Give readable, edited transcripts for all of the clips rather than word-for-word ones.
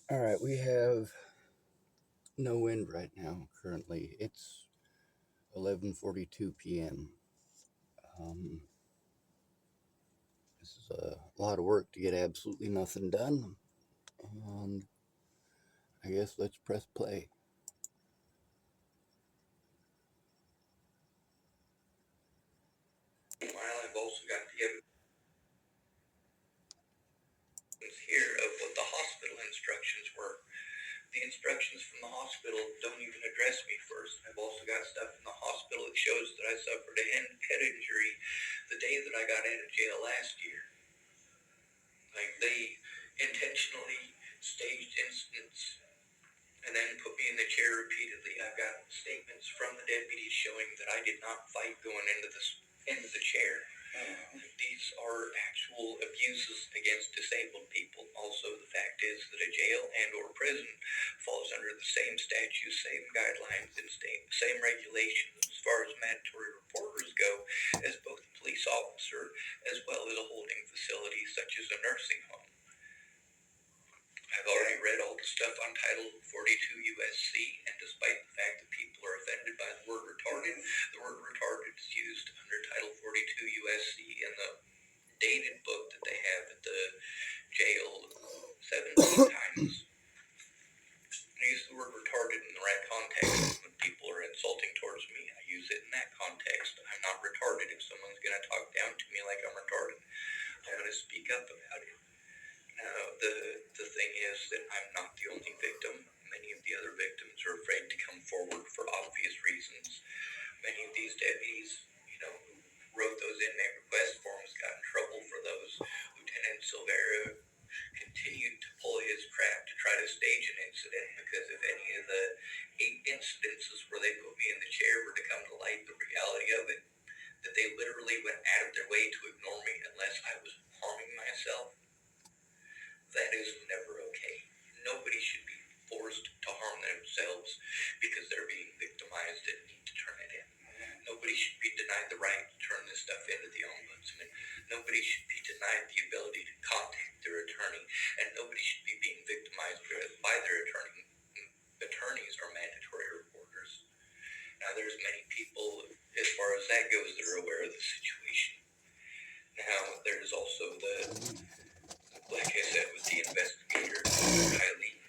All right, we have no wind right now. Currently, it's 11:42 p.m. Um, this is a lot of work to get absolutely nothing done, and I guess let's press play. While I've also got the evidence here of what the hospital instructions were. The instructions from the hospital don't even address me first. I've also got stuff in the hospital that shows that I suffered a head injury the day that I got out of jail last year. Like, they intentionally staged incidents and then put me in the chair repeatedly. I've got statements from the deputies showing that I did not fight going into the chair. These are actual abuses against disabled people. Also, the fact is that a jail and or prison falls under the same statutes, same guidelines, and same regulations as far as mandatory reporters go as both a police officer as well as a holding facility such as a nursing home. I've already read all the stuff on Title 42 USC, and despite the fact that people are offended by the word retarded is used under Title 42 USC in the dated book that they have at the jail 17 times. I use the word retarded in the right context. When people are insulting towards me, I use it in that context. I'm not retarded. If someone's going to talk down to me like I'm retarded, I'm going to speak up about it. Now, the thing is that I'm not the only victim. Many of the other victims are afraid to come forward for obvious reasons. Many of these deputies, who wrote those inmate request forms got in trouble for those. Lieutenant Silvera continued to pull his crap to try to stage an incident, because if any of the 8 incidences where they put me in the chair were to come to light, the reality of it, that they literally went out of their way to ignore me unless I was harming myself, that is never okay. Nobody should be forced to harm themselves because they're being victimized and need to turn it in. Nobody should be denied the right to turn this stuff into the ombudsman. Nobody should be denied the ability to contact their attorney, and nobody should be being victimized by their attorney. Attorneys are mandatory reporters. Now, there's many people, as far as that goes, that are aware of the situation. Now, there's also like I said, with the investigator, Kylie,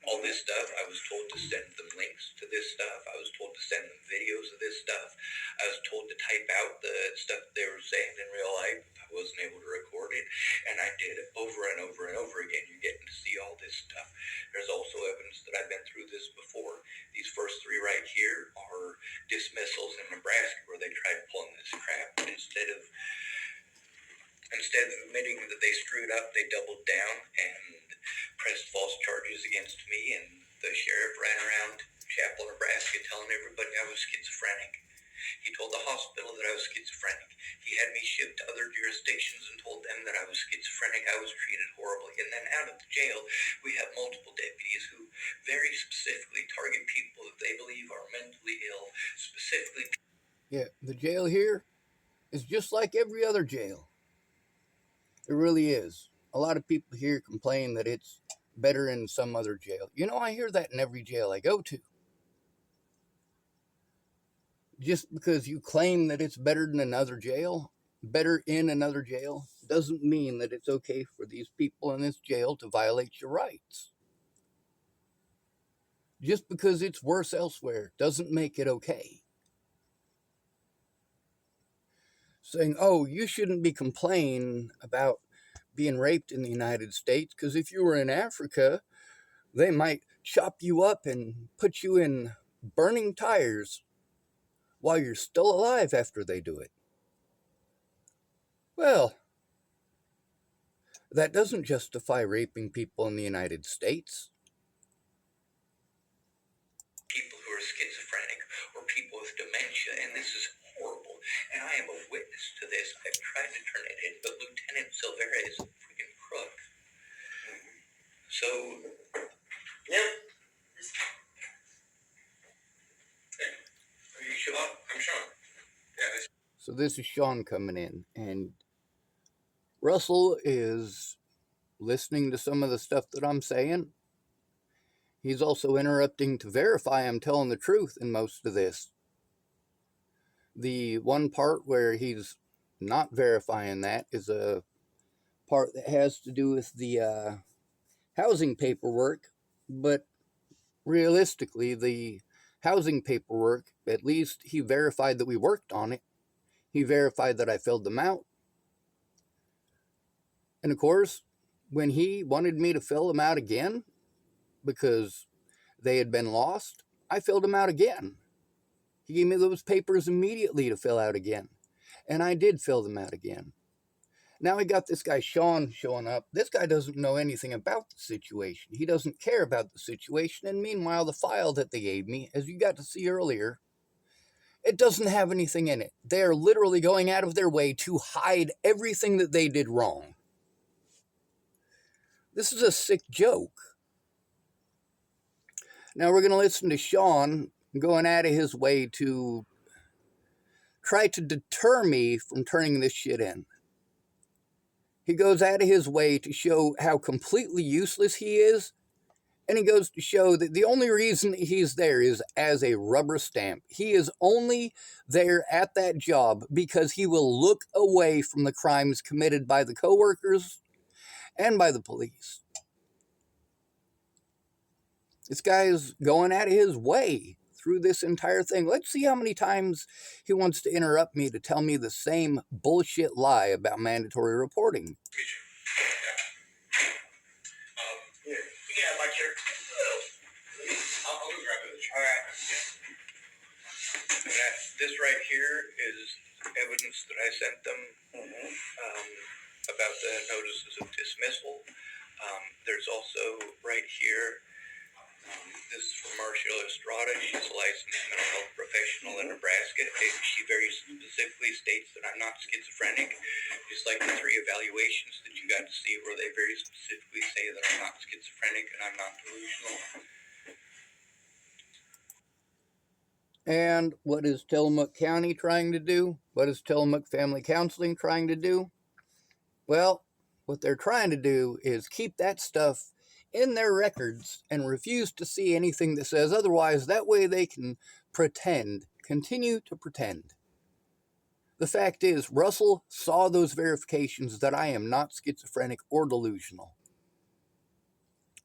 all this stuff, I was told to send them links to this stuff. I was told to send them videos of this stuff. I was told to type out the stuff they were saying in real life if I wasn't able to record it. And I did it over and over and over again. You're getting to see all this stuff. There's also evidence that I've been through this before. These first 3 right here are dismissals in Nebraska where they tried pulling this crap. But instead of admitting that they screwed up, they doubled down and pressed false charges against me, and the sheriff ran around Chapel, Nebraska telling everybody I was schizophrenic. He told the hospital that I was schizophrenic. He had me shipped to other jurisdictions and told them that I was schizophrenic. I was treated horribly. And then out of the jail, we have multiple deputies who very specifically target people that they believe are mentally ill, specifically. Yeah, the jail here is just like every other jail. It really is. A lot of people here complain that it's better in some other jail. I hear that in every jail I go to. Just because you claim that it's better in another jail, doesn't mean that it's okay for these people in this jail to violate your rights. Just because it's worse elsewhere doesn't make it okay. Saying, oh, you shouldn't be complaining about being raped in the United States because if you were in Africa, they might chop you up and put you in burning tires while you're still alive after they do it. Well, that doesn't justify raping people in the United States. People who are schizophrenic or people with dementia, and this is horrible. And I am a witness to this. I've tried to turn it in, but Lieutenant Silvera is a freaking crook. So, yeah. Hey, are you Sean? I'm Sean. Yeah. So this is Sean coming in, and Russell is listening to some of the stuff that I'm saying, He's also interrupting to verify I'm telling the truth in most of this. The one part where he's not verifying that is a part that has to do with the housing paperwork, but realistically, the housing paperwork, at least he verified that we worked on it. He verified that I filled them out. And of course, when he wanted me to fill them out again, because they had been lost, I filled them out again. He gave me those papers immediately to fill out again. And I did fill them out again. Now we got this guy Sean showing up. This guy doesn't know anything about the situation. He doesn't care about the situation. And meanwhile, the file that they gave me, as you got to see earlier, it doesn't have anything in it. They're literally going out of their way to hide everything that they did wrong. This is a sick joke. Now we're going to listen to Sean going out of his way to try to deter me from turning this shit in. He goes out of his way to show how completely useless he is, and he goes to show that the only reason he's there is as a rubber stamp. He is only there at that job because he will look away from the crimes committed by the coworkers and by the police. This guy is going out of his way through this entire thing. Let's see how many times he wants to interrupt me to tell me the same bullshit lie about mandatory reporting. Yeah, my chair. I'll go grab it. All right. Yeah. This right here is evidence that I sent them about the notices of dismissal. There's also right here, this is from Marcia Estrada. She's a licensed mental health professional in Nebraska. She very specifically states that I'm not schizophrenic, just like the 3 evaluations that you got to see where they very specifically say that I'm not schizophrenic and I'm not delusional. And what is Tillamook County trying to do? What is Tillamook Family Counseling trying to do? Well, what they're trying to do is keep that stuff in their records and refuse to see anything that says otherwise. That way they can pretend, continue to pretend. The fact is, Russell saw those verifications that I am not schizophrenic or delusional.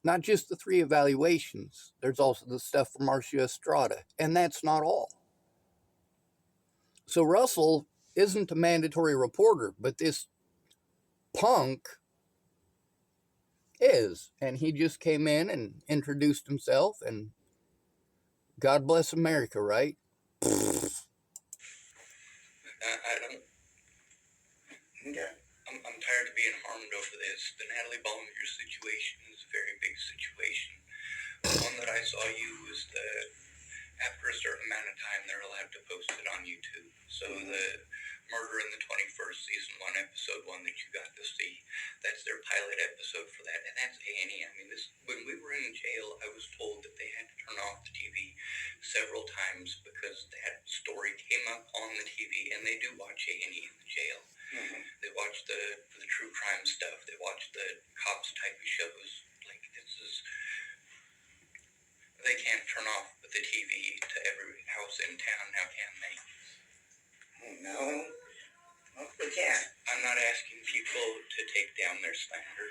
Not just the 3 evaluations. There's also the stuff from Marcia Estrada, and that's not all. So Russell isn't a mandatory reporter, but this punk is, and he just came in and introduced himself, and God bless America, right? I don't. Yeah. I'm tired of being harmed over this. The Natalie Ballmer situation is a very big situation. The one that I saw you was that after a certain amount of time, they're allowed to post it on YouTube. So the Murder in the 21st, season 1, episode 1 that you got to see, that's their pilot episode for that, and that's A&E. I mean, when we were in jail, I was told that they had to turn off the TV several times because that story came up on the TV, and they do watch A&E in the jail. They watch the true crime stuff. They watch the cops type of shows. Like, they can't turn off the TV to every house in town, now can they? No, they can't. I'm not asking people to take down their slander.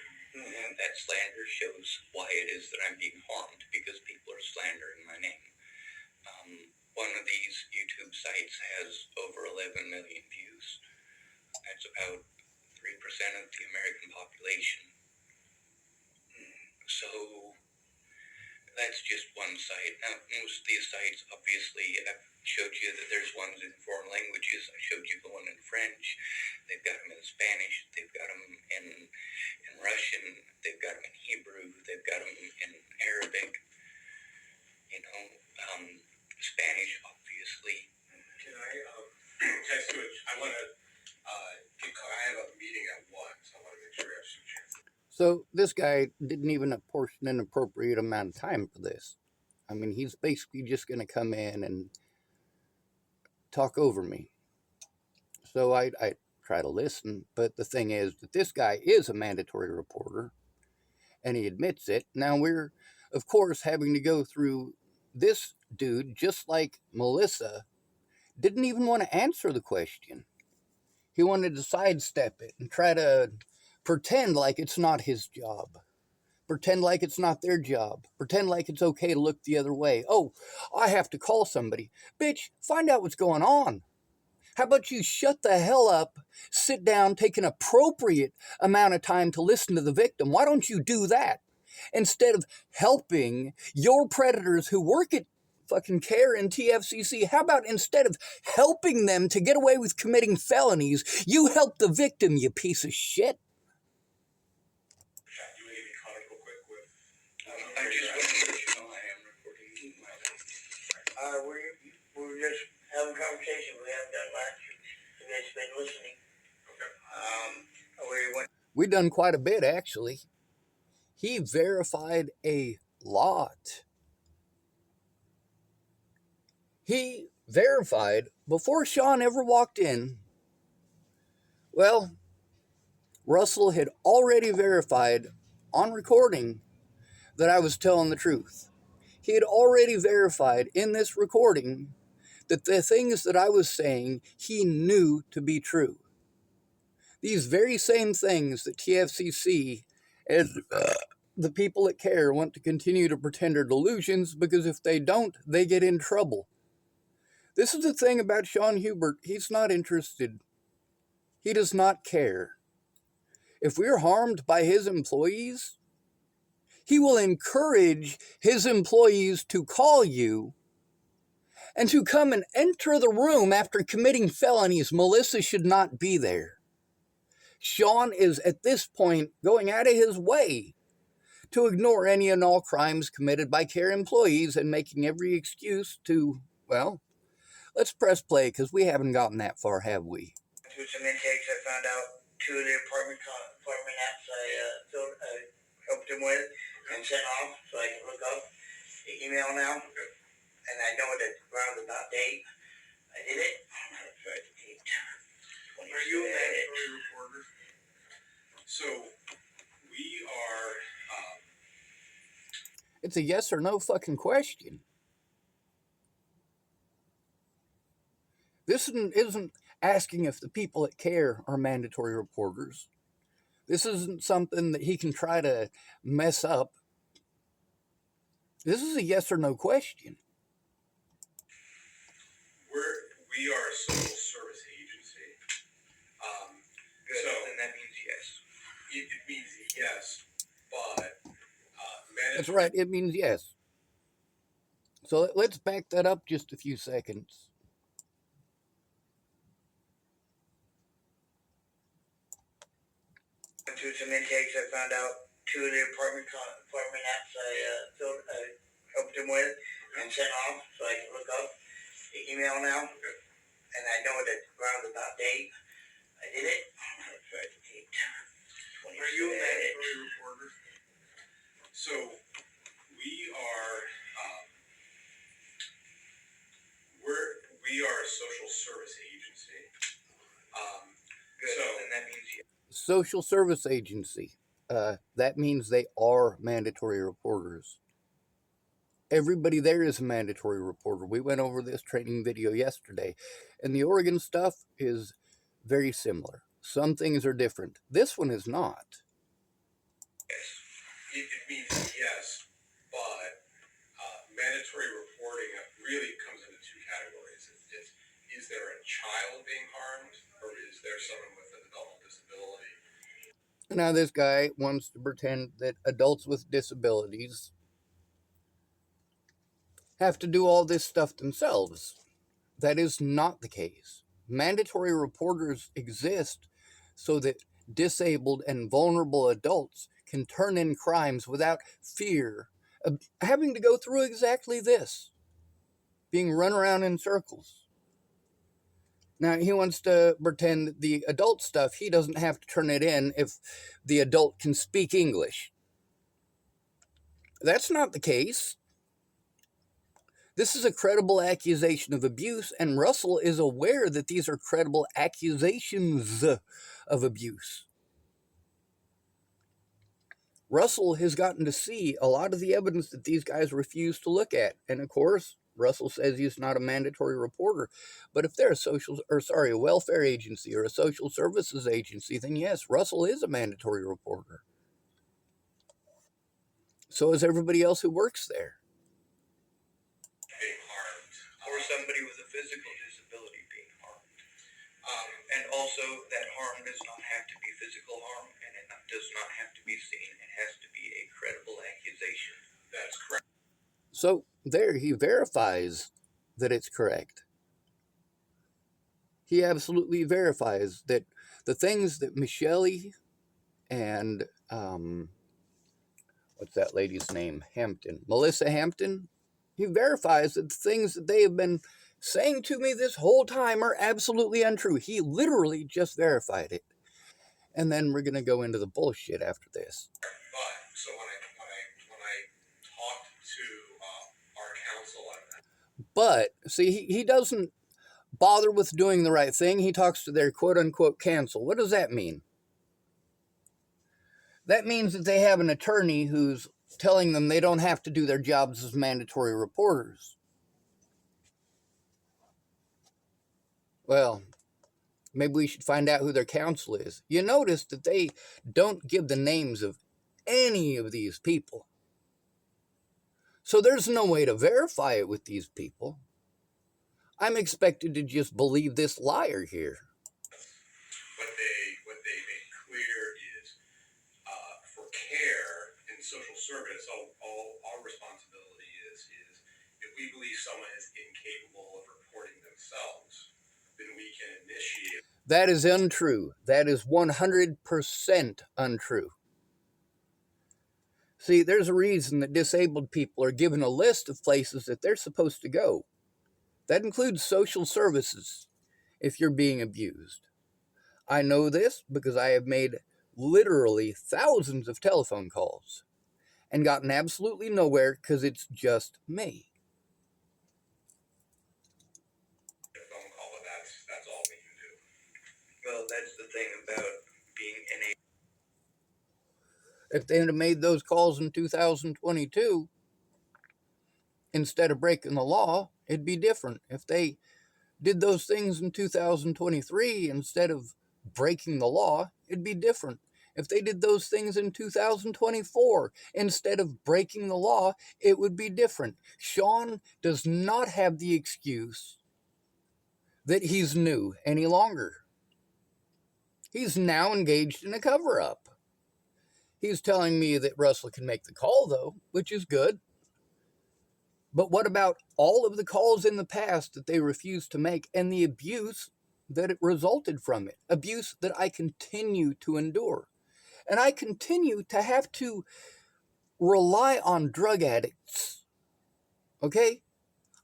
That slander shows why it is that I'm being harmed, because people are slandering my name. One of these YouTube sites has over 11 million views. That's about 3% of the American population. So that's just one site. Now, most of these sites, obviously, I've showed you that there's ones in foreign languages. I showed you the one in French. They've got them in Spanish. They've got them in Russian. They've got them in Hebrew. They've got them in Arabic. Spanish, obviously. Can I switch? I have a meeting at 1, so I want to make sure I have some chance. So this guy didn't even apportion an appropriate amount of time for this. I mean, he's basically just going to come in and talk over me. So I try to listen, but the thing is that this guy is a mandatory reporter, and he admits it. Now we're of course, having to go through this dude, just like Melissa, didn't even want to answer the question. He wanted to sidestep it and try to pretend like it's not his job. Pretend like it's not their job. Pretend like it's okay to look the other way. Oh, I have to call somebody. Bitch, find out what's going on. How about you shut the hell up, sit down, take an appropriate amount of time to listen to the victim? Why don't you do that? Instead of helping your predators who work at fucking CARE and TFCC, how about instead of helping them to get away with committing felonies, you help the victim, you piece of shit? I just want to let you know I am recording my we're just having a conversation. We haven't done much. You guys been listening. Okay. We've done quite a bit, actually. He verified a lot. He verified before Sean ever walked in. Well, Russell had already verified on recording that I was telling the truth. He had already verified in this recording that the things that I was saying he knew to be true. These very same things that TFCC and the people at CARE want to continue to pretend are delusions, because if they don't, they get in trouble. This is the thing about Sean Hubert. He's not interested. He does not care. If we're harmed by his employees, he will encourage his employees to call you and to come and enter the room after committing felonies. Melissa should not be there. Sean is at this point going out of his way to ignore any and all crimes committed by CARE employees and making every excuse to, well, let's press play because we haven't gotten that far, have we? Through some intakes, I found out 2 of the apartment apps I helped him with and sent off so I can look up the email now. Okay. And I know the roundabout date. I did it. Are you a mandatory reporter? So we are. It's a yes or no fucking question. This isn't asking if the people at CARE are mandatory reporters. This isn't something that he can try to mess up. This is a yes or no question. We are a social service agency. Good, so and that means yes. It means yes, but that's right. It means yes. So let's back that up just a few seconds. Through some intakes, I found out 2 of the apartment apps I helped him with and sent off so I can look up the email now. Okay. And I know the roundabout date. I did it. Are you a mandatory reporter? So we are. We are a social service agency. Good, so and that means yes. Social service agency. That means they are mandatory reporters. Everybody there is a mandatory reporter. We went over this training video yesterday, and the Oregon stuff is very similar. Some things are different. This one is not. Yes. It means yes, but mandatory reporting really comes into 2 categories. Is there a child being harmed, or is there someone with a developmental disability? Now this guy wants to pretend that adults with disabilities have to do all this stuff themselves. That is not the case. Mandatory reporters exist so that disabled and vulnerable adults can turn in crimes without fear of having to go through exactly this, being run around in circles. Now, he wants to pretend that the adult stuff, he doesn't have to turn it in if the adult can speak English. That's not the case. This is a credible accusation of abuse, and Russell is aware that these are credible accusations of abuse. Russell has gotten to see a lot of the evidence that these guys refuse to look at. And of course, Russell says he's not a mandatory reporter. But if they're a welfare agency or a social services agency, then yes, Russell is a mandatory reporter. So is everybody else who works there. Being harmed. Or somebody with a physical disability being harmed. And also, that harm does not have to be physical harm, and it does not have to be seen. It has to be a credible accusation. That's correct. So there, he verifies that it's correct. He absolutely verifies that the things that Michelle and what's that lady's name? Melissa Hampton. He verifies that the things that they have been saying to me this whole time are absolutely untrue. He literally just verified it. And then we're going to go into the bullshit after this. But so when I talked to our counsel on that. But see, he doesn't bother with doing the right thing. He talks to their quote unquote counsel. What does that mean? That means that they have an attorney who's telling them they don't have to do their jobs as mandatory reporters. Well, maybe we should find out who their counsel is. You notice that they don't give the names of any of these people. So there's no way to verify it with these people. I'm expected to just believe this liar here. What they make clear is for care and social service, all our responsibility is if we believe someone is incapable of reporting themselves, then we can initiate. That is untrue. That is 100% untrue. See, there's a reason that disabled people are given a list of places that they're supposed to go. That includes social services if you're being abused. I know this because I have made literally thousands of telephone calls and gotten absolutely nowhere because it's just me. Phone call, but that's all we can do. Well, that's the thing about being in a. If they had made those calls in 2022, instead of breaking the law, it'd be different. If they did those things in 2023 instead of breaking the law, it'd be different. If they did those things in 2024 instead of breaking the law, it would be different. Sean does not have the excuse that he's new any longer. He's now engaged in a cover-up. He's telling me that Russell can make the call, though, which is good. But what about all of the calls in the past that they refused to make and the abuse that it resulted from it? Abuse that I continue to endure. And I continue to have to rely on drug addicts. Okay?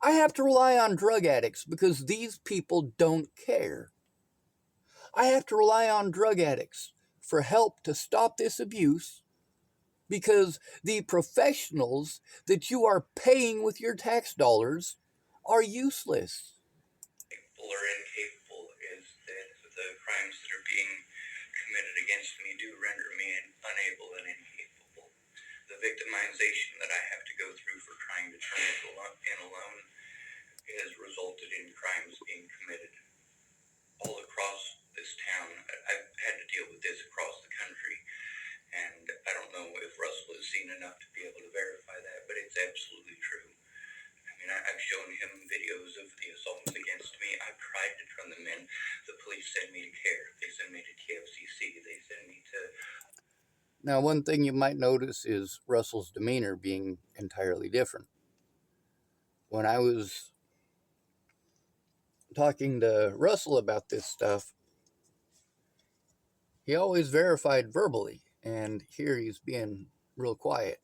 I have to rely on drug addicts because these people don't care. I have to rely on drug addicts for help to stop this abuse because the professionals that you are paying with your tax dollars are useless. Or incapable is that the crimes that are being committed against me do render me unable and incapable. The victimization that I have to go through for trying to turn it in alone has resulted in crimes being committed all across this town. I've had to deal with this across the country, and I don't know if Russell has seen enough to be able to verify that, but it's absolutely true. I mean, I've shown him videos of the assaults against me. I've tried to turn them in. The police send me to CARE. They send me to TFCC. They send me to... Now, one thing you might notice is Russell's demeanor being entirely different. When I was talking to Russell about this stuff, he always verified verbally, and here he's being real quiet.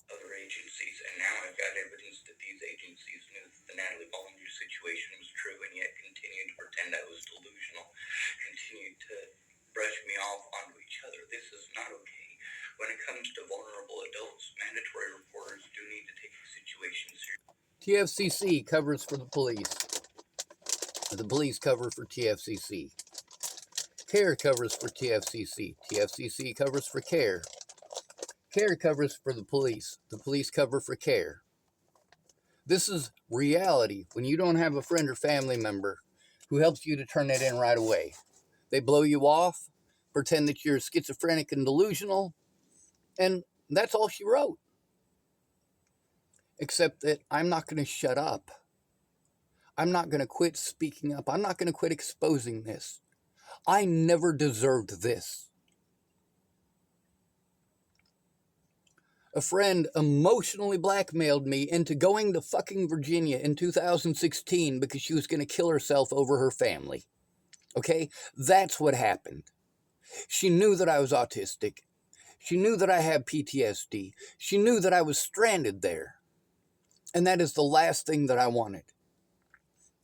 Other agencies, and now I've got evidence that these agencies knew that the Natalie Bollinger situation was true and yet continued to pretend I was delusional, continued to brush me off onto each other. This is not okay. When it comes to vulnerable adults, mandatory reporters do need to take the situation seriously. TFCC covers for the police. The police cover for TFCC. CARE covers for TFCC. TFCC covers for CARE. CARE covers for the police. The police cover for CARE. This is reality when you don't have a friend or family member who helps you to turn it in right away. They blow you off, pretend that you're schizophrenic and delusional, and that's all she wrote. Except that I'm not going to shut up. I'm not going to quit speaking up. I'm not going to quit exposing this. I never deserved this. A friend emotionally blackmailed me into going to fucking Virginia in 2016 because she was going to kill herself over her family. Okay? That's what happened. She knew that I was autistic. She knew that I had PTSD. She knew that I was stranded there. And that is the last thing that I wanted.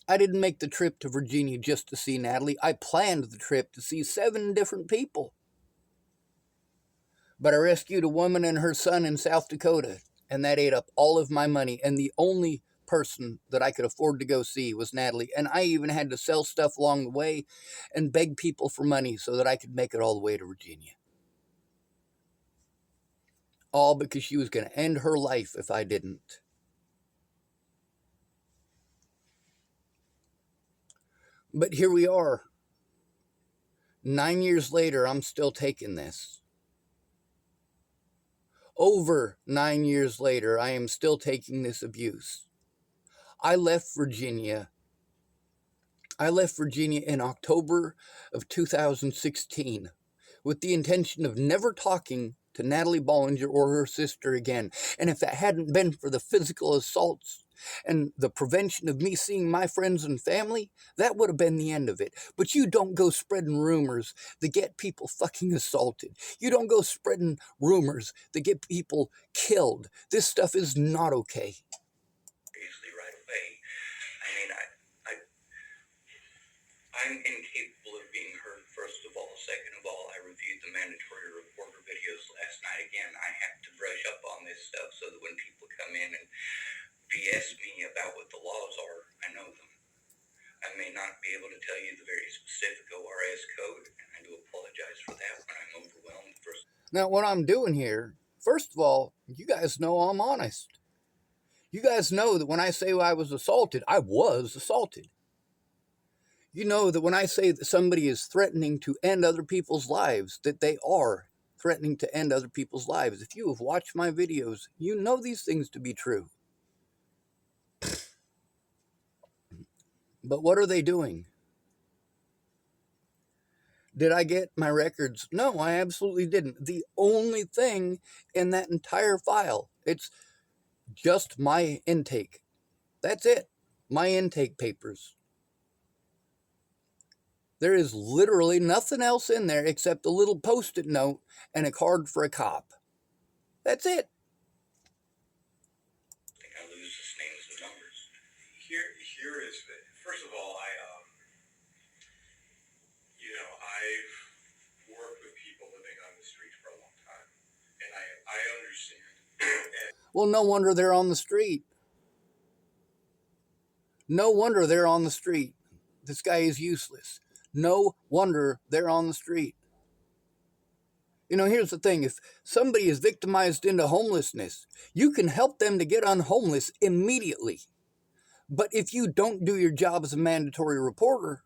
I didn't make the trip to Virginia just to see Natalie. I planned the trip to see 7 different people. But I rescued a woman and her son in South Dakota, and that ate up all of my money. And the only person that I could afford to go see was Natalie. And I even had to sell stuff along the way and beg people for money so that I could make it all the way to Virginia. All because she was going to end her life if I didn't. But here we are. 9 years later, I'm still taking this. Over 9 years later, I am still taking this abuse. I left Virginia in October of 2016 with the intention of never talking to Natalie Bollinger or her sister again. And if it hadn't been for the physical assaults and the prevention of me seeing my friends and family, that would have been the end of it. But you don't go spreading rumors that get people fucking assaulted. You don't go spreading rumors that get people killed. This stuff is not okay. Seriously, right away. I mean, I'm incapable of being heard, first of all. Second of all, I reviewed the mandatory reporter videos last night again. I have to brush up on this stuff so that when people come in and BS me about what the laws are, I know them. I may not be able to tell you the very specific ORS code, and I do apologize for that when I'm overwhelmed. Now, what I'm doing here, first of all, you guys know I'm honest. You guys know that when I say I was assaulted, I was assaulted. You know that when I say that somebody is threatening to end other people's lives, that they are threatening to end other people's lives. If you have watched my videos, you know these things to be true. But what are they doing? Did I get my records? No, I absolutely didn't. The only thing in that entire file, it's just my intake. That's it. My intake papers. There is literally nothing else in there except a little post-it note and a card for a cop. That's it. I think I lose the names and numbers. Here is, first of all, I've worked with people living on the street for a long time, and I understand. Well, no wonder they're on the street. No wonder they're on the street. This guy is useless. No wonder they're on the street. You know, here's the thing. If somebody is victimized into homelessness, you can help them to get unhomeless immediately. But if you don't do your job as a mandatory reporter,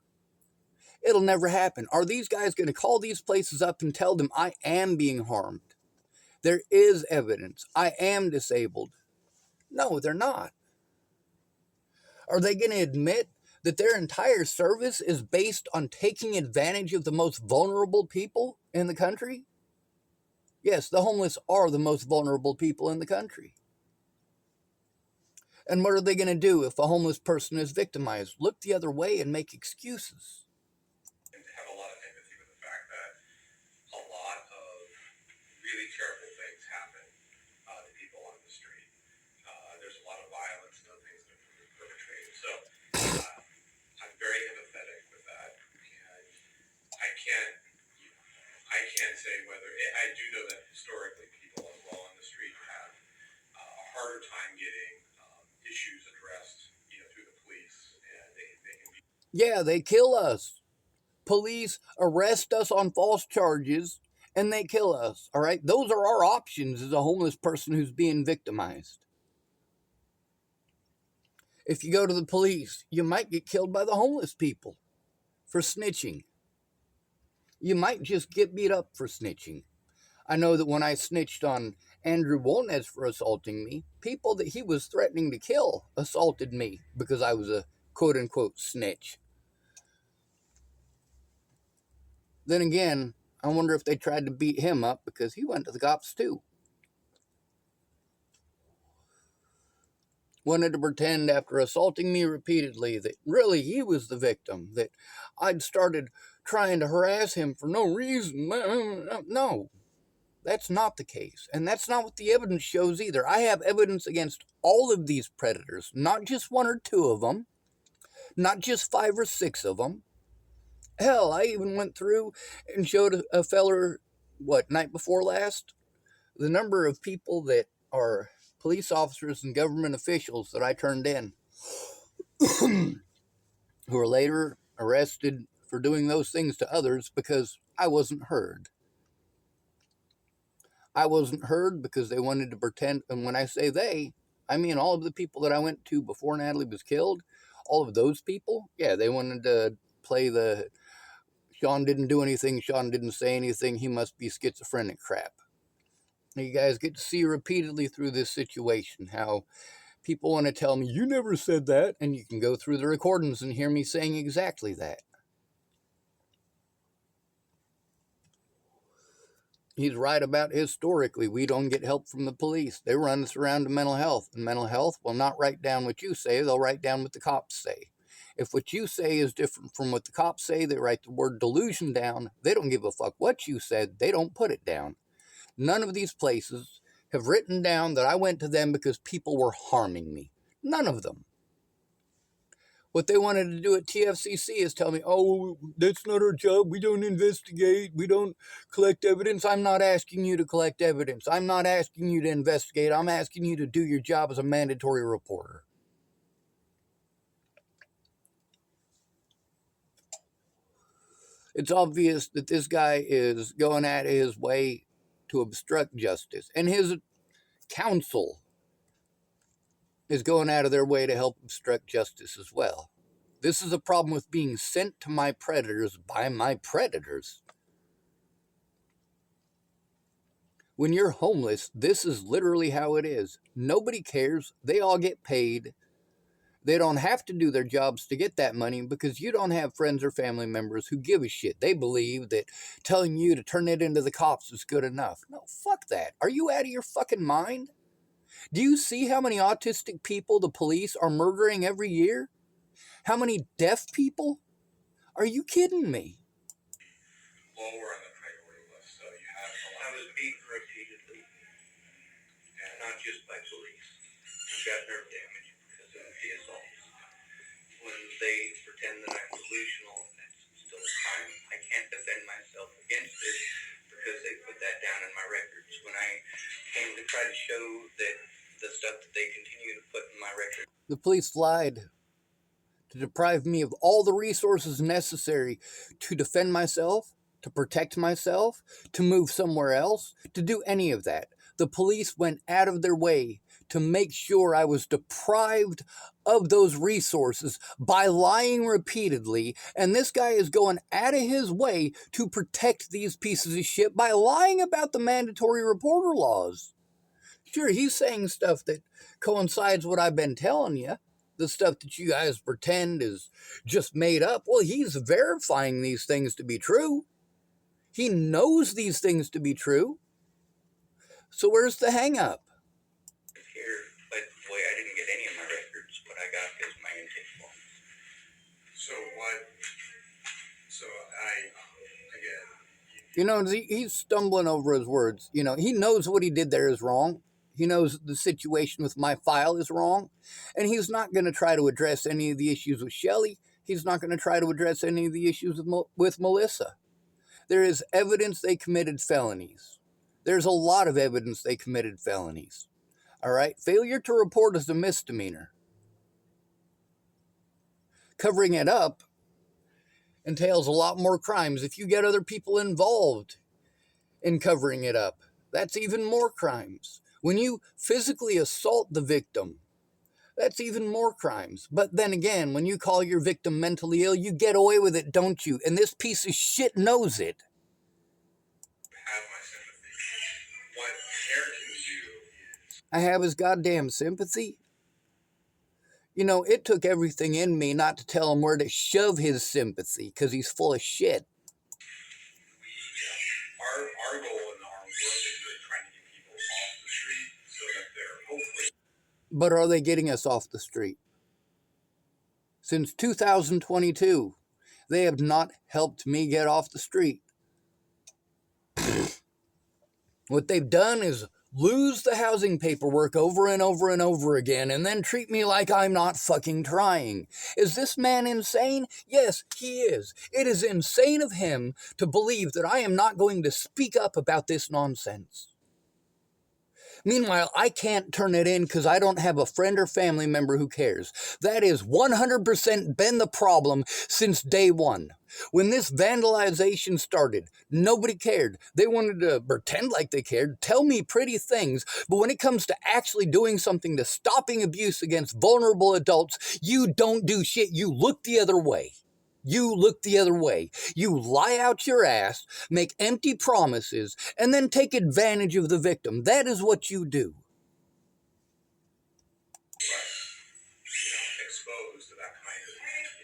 it'll never happen. Are these guys going to call these places up and tell them I am being harmed? There is evidence. I am disabled. No, they're not. Are they going to admit that their entire service is based on taking advantage of the most vulnerable people in the country? Yes, the homeless are the most vulnerable people in the country. And what are they going to do if a homeless person is victimized? Look the other way and make excuses. Have a lot of empathy with the fact that a lot of really terrible things happen to people on the street. There's a lot of violence and other things that are perpetrated. So I'm very empathetic with that, and I can't say whether I do know that historically people as well on the street have a harder time getting issues addressed, through the police, and they can be. Yeah, they kill us. police arrest us on false charges, and they kill us. All right, those are our options as a homeless person who's being victimized. If you go to the police, you might get killed by the homeless people for snitching. You might just get beat up for snitching. I know that when I snitched on Andrew Wolnez for assaulting me, people that he was threatening to kill assaulted me because I was a quote unquote snitch. Then again, I wonder if they tried to beat him up because he went to the cops too. Wanted to pretend after assaulting me repeatedly that really he was the victim, that I'd started trying to harass him for no reason. No, that's not the case. And that's not what the evidence shows either. I have evidence against all of these predators, not just one or two of them, not just 5 or 6 of them. Hell, I even went through and showed a feller, night before last, the number of people that are police officers and government officials that I turned in who were later arrested for doing those things to others because I wasn't heard. I wasn't heard because they wanted to pretend, and when I say they, I mean all of the people that I went to before Natalie was killed, all of those people, yeah, they wanted to play the Sean didn't do anything, Sean didn't say anything, he must be schizophrenic crap. You guys get to see repeatedly through this situation how people want to tell me, you never said that, and you can go through the recordings and hear me saying exactly that. He's right about historically, we don't get help from the police. They run us around to mental health, and mental health will not write down what you say, they'll write down what the cops say. If what you say is different from what the cops say, they write the word delusion down. They don't give a fuck what you said, they don't put it down. None of these places have written down that I went to them because people were harming me. None of them. What they wanted to do at TFCC is tell me, oh, that's not our job. We don't investigate. We don't collect evidence. I'm not asking you to collect evidence. I'm not asking you to investigate. I'm asking you to do your job as a mandatory reporter. It's obvious that this guy is going out of his way to obstruct justice, and his counsel is going out of their way to help obstruct justice as well. This is a problem with being sent to my predators by my predators. When you're homeless, this is literally how it is. Nobody cares. They all get paid. They don't have to do their jobs to get that money because you don't have friends or family members who give a shit. They believe that telling you to turn it into the cops is good enough. No, fuck that. Are you out of your fucking mind? Do you see how many autistic people the police are murdering every year? How many deaf people? Are you kidding me? Lower on the priority list, so you have a lot. I was beaten repeatedly, and not just by police. I got nerve damage because of the assaults. When they pretend that I'm delusional, that's still a crime. I can't defend myself against it because they put that down in my records. When I came to try to show that the stuff that they continue to put in my record. The police lied to deprive me of all the resources necessary to defend myself, to protect myself, to move somewhere else, to do any of that. The police went out of their way to make sure I was deprived of those resources by lying repeatedly, and this guy is going out of his way to protect these pieces of shit by lying about the mandatory reporter laws. Sure, he's saying stuff that coincides with what I've been telling you. The stuff that you guys pretend is just made up. Well, he's verifying these things to be true. He knows these things to be true. So where's the hang up? Here, but boy, I didn't get any of my records. What I got is my intake form. So what? So again. You know, he's stumbling over his words. You know, he knows what he did there is wrong. He knows the situation with my file is wrong. And he's not going to try to address any of the issues with Shelley. He's not going to try to address any of the issues with Melissa. There is evidence they committed felonies. There's a lot of evidence they committed felonies. All right? Failure to report is a misdemeanor. Covering it up entails a lot more crimes. If you get other people involved in covering it up, that's even more crimes. When you physically assault the victim, that's even more crimes. But then again, when you call your victim mentally ill, you get away with it, don't you? And this piece of shit knows it. Have my sympathy. What care can do is... I have his goddamn sympathy. You know, it took everything in me not to tell him where to shove his sympathy, because he's full of shit. Our goal in our work is really trying to get people off the street so that they're hopefully... But are they getting us off the street? Since 2022, they have not helped me get off the street. What they've done is lose the housing paperwork over and over and over again and then treat me like I'm not fucking trying. Is this man insane? Yes, he is. It is insane of him to believe that I am not going to speak up about this nonsense. Meanwhile, I can't turn it in because I don't have a friend or family member who cares. That is 100% been the problem since day one. When this vandalization started, nobody cared. They wanted to pretend like they cared, tell me pretty things, but when it comes to actually doing something to stopping abuse against vulnerable adults, you don't do shit. You look the other way. You look the other way. You lie out your ass, make empty promises, and then take advantage of the victim. That is what you do. Exposed to that kind of,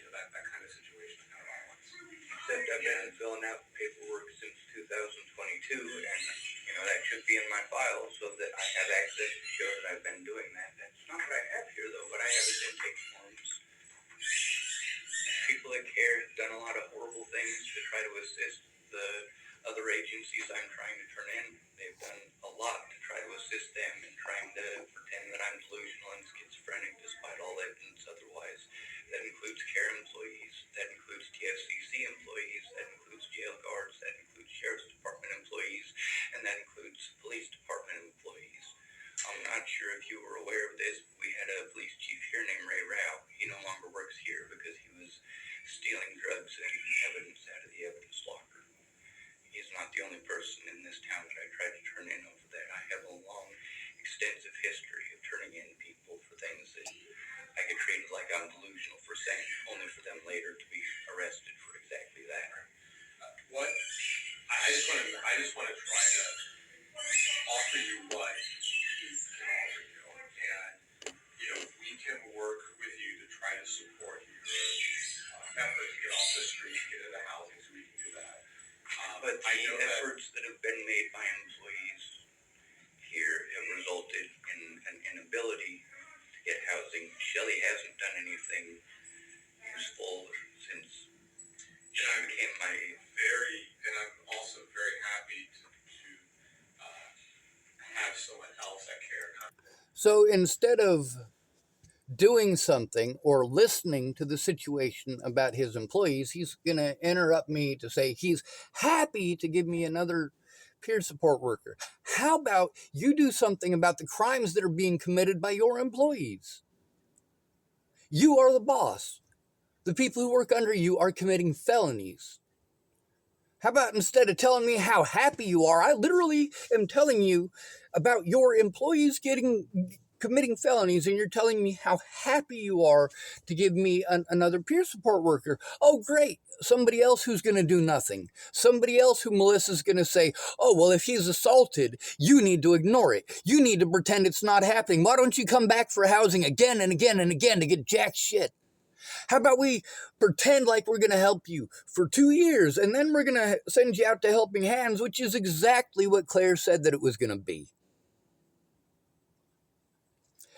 that kind of situation, that kind of violence. Except I've been filling out paperwork since 2022, and that should be in my file so that I have access to show that I've been doing that. That's not what I have here, though. What I have is intake forms. People that care have done a lot of horrible things to try to assist the other agencies I'm trying to turn in. They've done a lot to try to assist them in trying to pretend that I'm delusional and schizophrenic despite all evidence otherwise. That includes care employees, that includes TFCC employees, that includes jail guards, that includes Sheriff's Department employees, and that includes Police Department employees. I'm not sure if you were aware of this, but we had a police chief here named Ray Rao. He no longer works here because he was stealing drugs and evidence out of the evidence locker. He's not the only person in this town that I tried to turn in over that. I have a long, extensive history of turning in people for things that I get treated like I'm delusional for saying, only for them later to be arrested for exactly that. I just want to try to offer you what he can offer you, and we can work with you to try to support your effort to get off the street, get into housing, so we can do that. But the efforts that have been made by employees here have resulted in an inability to get housing. Shelley hasn't done anything useful since she became and I'm also very happy to have someone else that cares. So instead of doing something or listening to the situation about his employees, he's going to interrupt me to say he's happy to give me another peer support worker. How about you do something about the crimes that are being committed by your employees? You are the boss. The people who work under you are committing felonies. How about instead of telling me how happy you are, I literally am telling you about your employees committing felonies, and you're telling me how happy you are to give me another peer support worker. Oh, great. Somebody else who's going to do nothing. Somebody else who Melissa's going to say, oh, well, if he's assaulted, you need to ignore it. You need to pretend it's not happening. Why don't you come back for housing again and again and again to get jack shit? How about we pretend like we're going to help you for 2 years, and then we're going to send you out to Helping Hands, which is exactly what Claire said that it was going to be.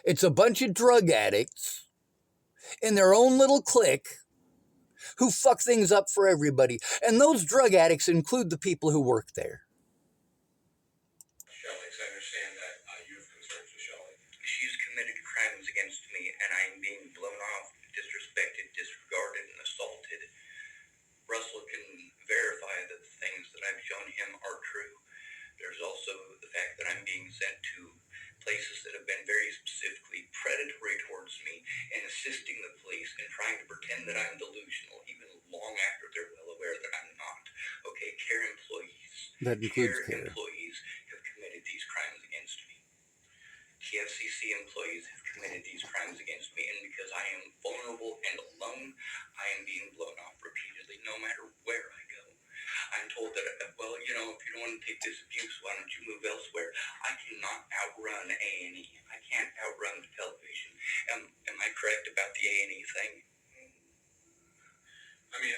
It's a bunch of drug addicts in their own little clique who fuck things up for everybody. And those drug addicts include the people who work there. Shelley, I understand that you have concerns with Shelley. She's committed crimes against me, and I'm being blown off, disrespected, disregarded, and assaulted. Russell can verify that the things that I've shown him are true. There's also the fact that I'm being sent to places that have been very specifically predatory towards me and assisting the police and trying to pretend that I'm delusional even long after their That includes CARE care. employees have committed these crimes against me. TFCC employees have committed these crimes against me, and because I am vulnerable and alone, I am being blown off repeatedly, no matter where I go. I'm told that, well, if you don't want to take this abuse, why don't you move elsewhere? I cannot outrun A&E. I can't outrun the television. Am I correct about the A&E thing? I mean,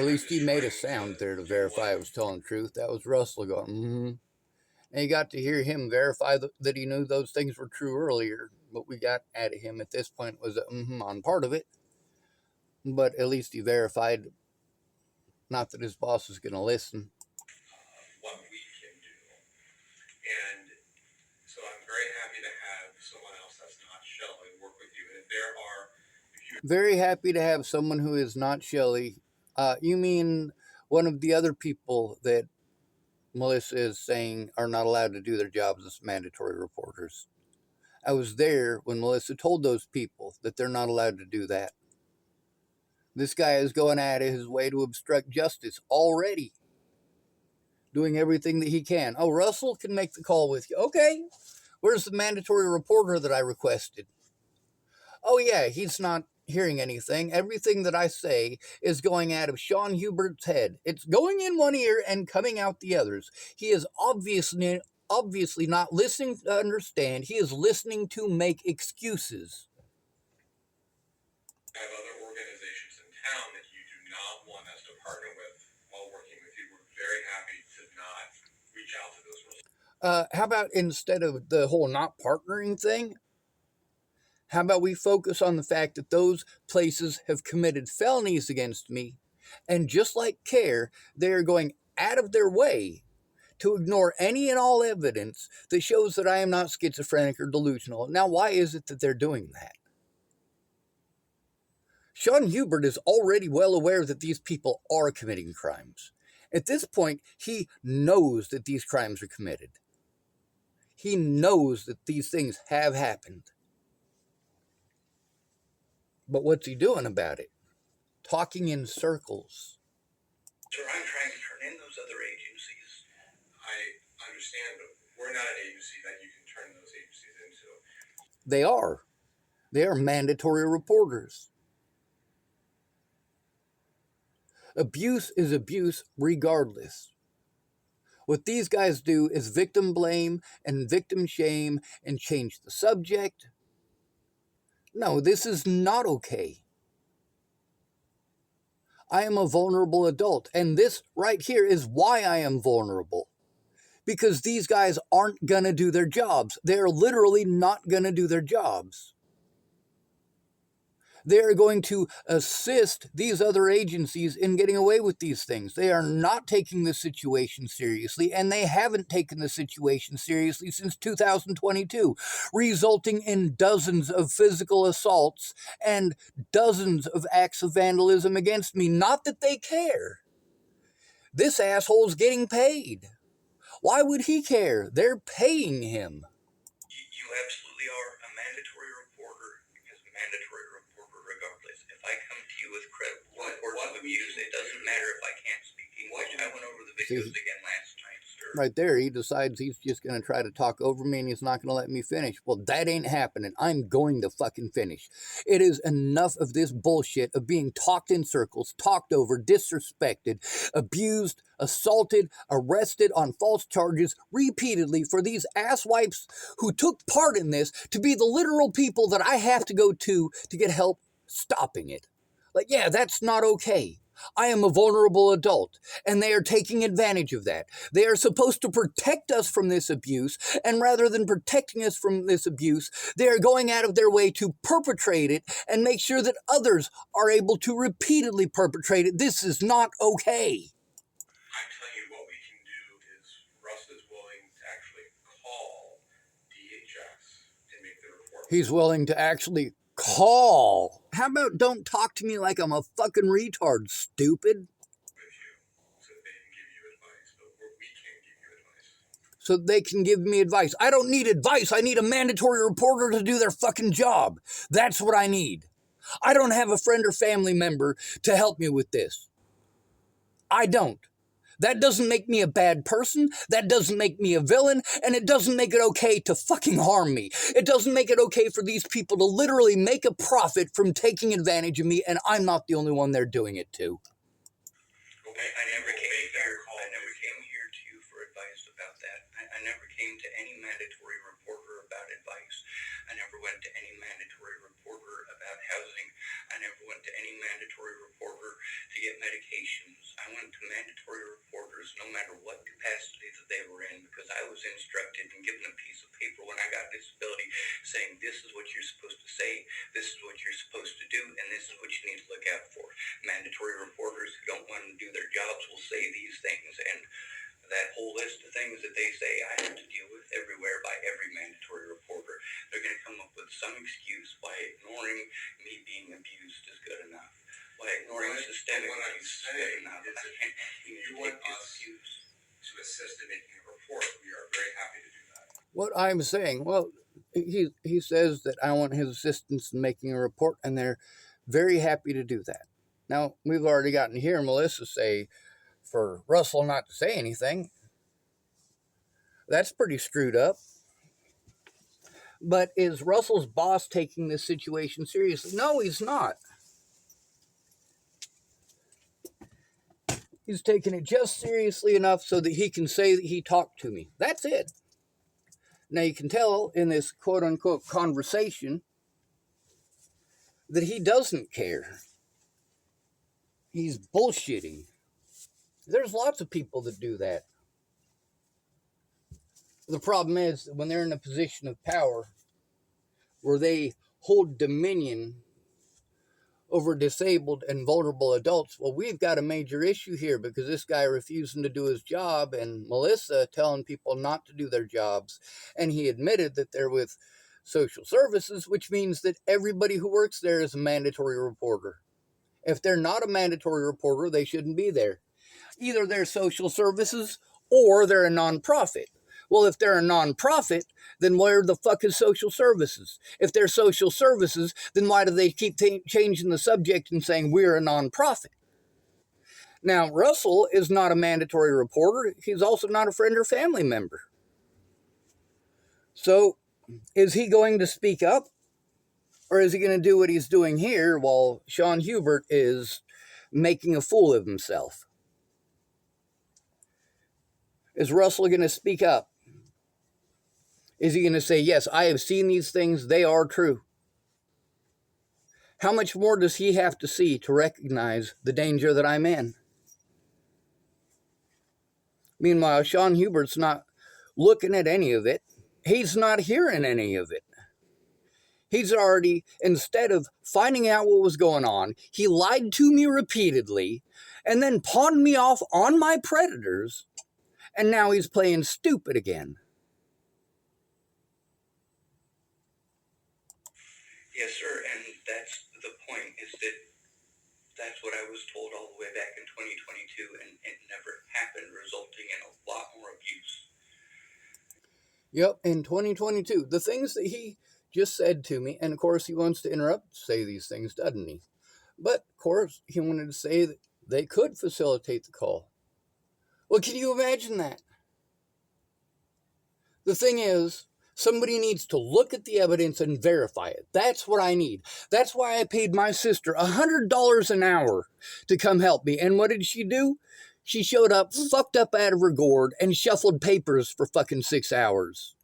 At least he made a sound there to verify I was telling the truth. That was Russell going, mm-hmm. And you got to hear him verify that he knew those things were true earlier. What we got out of him at this point was a on part of it. But at least he verified, not that his boss is going to listen. What we can do. And so I'm very happy to have someone else that's not Shelley work with you. And if there are... Very happy to have someone who is not Shelley. You mean one of the other people that Melissa is saying are not allowed to do their jobs as mandatory reporters. I was there when Melissa told those people that they're not allowed to do that. This guy is going out of his way to obstruct justice already. Doing everything that he can. Oh, Russell can make the call with you. Okay. Where's the mandatory reporter that I requested? Oh, yeah, he's not hearing anything. Everything that I say is going out of Sean Hubert's head. It's going in one ear and coming out the others. He is obviously not listening to understand. He is listening to make excuses. I have other organizations in town that you do not want us to partner with while working with you. We're very happy to not reach out to those. How about instead of the whole not partnering thing, how about we focus on the fact that those places have committed felonies against me, and just like CARE, they are going out of their way to ignore any and all evidence that shows that I am not schizophrenic or delusional. Now, why is it that they're doing that? Sean Hubert is already well aware that these people are committing crimes. At this point, he knows that these crimes are committed. He knows that these things have happened. But what's he doing about it? Talking in circles. Sir, I'm trying to turn in those other agencies. I understand, but we're not an agency that you can turn those agencies into. They are. They are mandatory reporters. Abuse is abuse regardless. What these guys do is victim blame and victim shame and change the subject. No, this is not okay. I am a vulnerable adult, and this right here is why I am vulnerable. Because these guys aren't going to do their jobs. They're literally not going to do their jobs. They are going to assist these other agencies in getting away with these things. They are not taking the situation seriously, and they haven't taken the situation seriously since 2022, resulting in dozens of physical assaults and dozens of acts of vandalism against me. Not that they care. This asshole's getting paid. Why would he care? They're paying him. You absolutely are a mandatory reporter because a mandatory reporter regardless. If I come to you with credible reports of abuse, it doesn't matter if I can't speak English. I went over the videos again last night, sir. Right there, he decides he's just going to try to talk over me and he's not going to let me finish. Well, that ain't happening. I'm going to fucking finish. It is enough of this bullshit of being talked in circles, talked over, disrespected, abused, assaulted, arrested on false charges repeatedly for these asswipes who took part in this to be the literal people that I have to go to get help stopping it. Like, yeah, that's not okay. I am a vulnerable adult, and they are taking advantage of that. They are supposed to protect us from this abuse, and rather than protecting us from this abuse, they are going out of their way to perpetrate it and make sure that others are able to repeatedly perpetrate it. This is not okay. I'm telling you what we can do is Russ is willing to actually call DHS and make the report. He's willing to actually call. How about don't talk to me like I'm a fucking retard, stupid? So they can give me advice. I don't need advice. I need a mandatory reporter to do their fucking job. That's what I need. I don't have a friend or family member to help me with this. I don't. That doesn't make me a bad person. That doesn't make me a villain. And it doesn't make it okay to fucking harm me. It doesn't make it okay for these people to literally make a profit from taking advantage of me, and I'm not the only one they're doing it to. I never came here to you for advice about that. I never came to any mandatory reporter about advice. I never went to any mandatory reporter about housing. I never went to any mandatory reporter to get medications. I went to mandatory reporters no matter what capacity that they were in, because I was instructed and given a piece of paper when I got disability saying this is what you're supposed to say, this is what you're supposed to do, and this is what you need to look out for. Mandatory reporters who don't want to do their jobs will say these things, and that whole list of things that they say I have to deal with everywhere by every mandatory reporter. They're going to come up with some excuse why ignoring me being abused is good enough. Why ignoring systemic abuse is good enough. You want us to assist in making a report, we are very happy to do that. What I'm saying, well, he says that I want his assistance in making a report, and they're very happy to do that. Now, we've already gotten to hear Melissa say for Russell not to say anything. That's pretty screwed up. But is Russell's boss taking this situation seriously? No, he's not. He's taking it just seriously enough so that he can say that he talked to me. That's it. Now, you can tell in this quote-unquote conversation that he doesn't care. He's bullshitting. There's lots of people that do that. The problem is that when they're in a position of power where they hold dominion over disabled and vulnerable adults, well, we've got a major issue here because this guy refusing to do his job and Melissa telling people not to do their jobs. And he admitted that they're with social services, which means that everybody who works there is a mandatory reporter. If they're not a mandatory reporter, they shouldn't be there. Either they're social services or they're a nonprofit. Well, if they're a nonprofit, then where the fuck is social services? If they're social services, then why do they keep changing the subject and saying we're a nonprofit? Now, Russell is not a mandatory reporter. He's also not a friend or family member. So, is he going to speak up? Or is he going to do what he's doing here while Sean Hubert is making a fool of himself? Is Russell going to speak up? Is he going to say, yes, I have seen these things, they are true? How much more does he have to see to recognize the danger that I'm in? Meanwhile, Sean Hubert's not looking at any of it. He's not hearing any of it. He's already, instead of finding out what was going on, he lied to me repeatedly and then pawned me off on my predators, and now he's playing stupid again. Yes, sir, and that's the point, is that that's what I was told all the way back in 2022, and it never happened, resulting in a lot more abuse. Yep, in 2022, the things that he just said to me, and of course he wants to interrupt to say these things, doesn't he? But of course he wanted to say that they could facilitate the call. Well, can you imagine that? The thing is, somebody needs to look at the evidence and verify it. That's what I need. That's why I paid my sister $100 an hour to come help me. And what did she do? She showed up fucked up out of her gourd and shuffled papers for fucking 6 hours.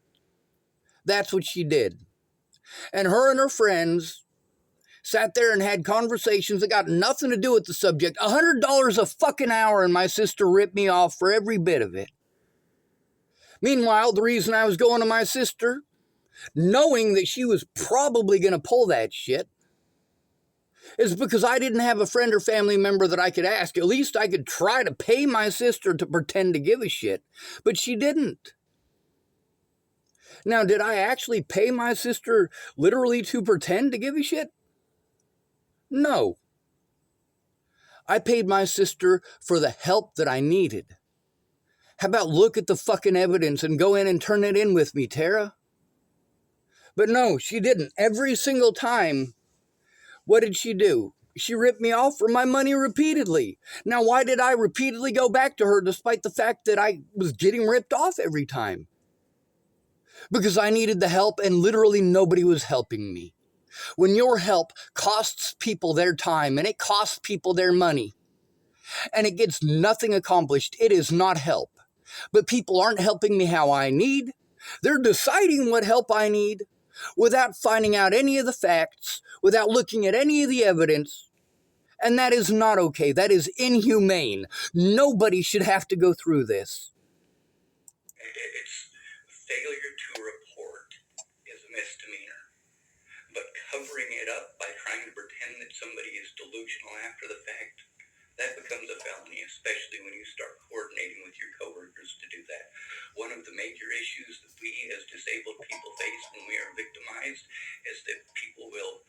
That's what she did. And her and her friends sat there and had conversations that got nothing to do with the subject. $100 a fucking hour, and my sister ripped me off for every bit of it. Meanwhile, the reason I was going to my sister, knowing that she was probably going to pull that shit, is because I didn't have a friend or family member that I could ask. At least I could try to pay my sister to pretend to give a shit, but she didn't. Now, did I actually pay my sister literally to pretend to give a shit? No. I paid my sister for the help that I needed. How about look at the fucking evidence and go in and turn it in with me, Tara? But no, she didn't. Every single time, what did she do? she ripped me off for my money repeatedly. Now, why did I repeatedly go back to her despite the fact that I was getting ripped off every time? Because I needed the help and literally nobody was helping me. When your help costs people their time and it costs people their money and it gets nothing accomplished, it is not help. But people aren't helping me how I need. They're deciding what help I need without finding out any of the facts, without looking at any of the evidence. And that is not okay. That is inhumane. Nobody should have to go through this. It's failure to report is a misdemeanor. But covering it up by trying to pretend that somebody is delusional after the fact, that becomes a felony, especially when you start coordinating with your coworkers to do that. One of the major issues that we as disabled people face when we are victimized is that people will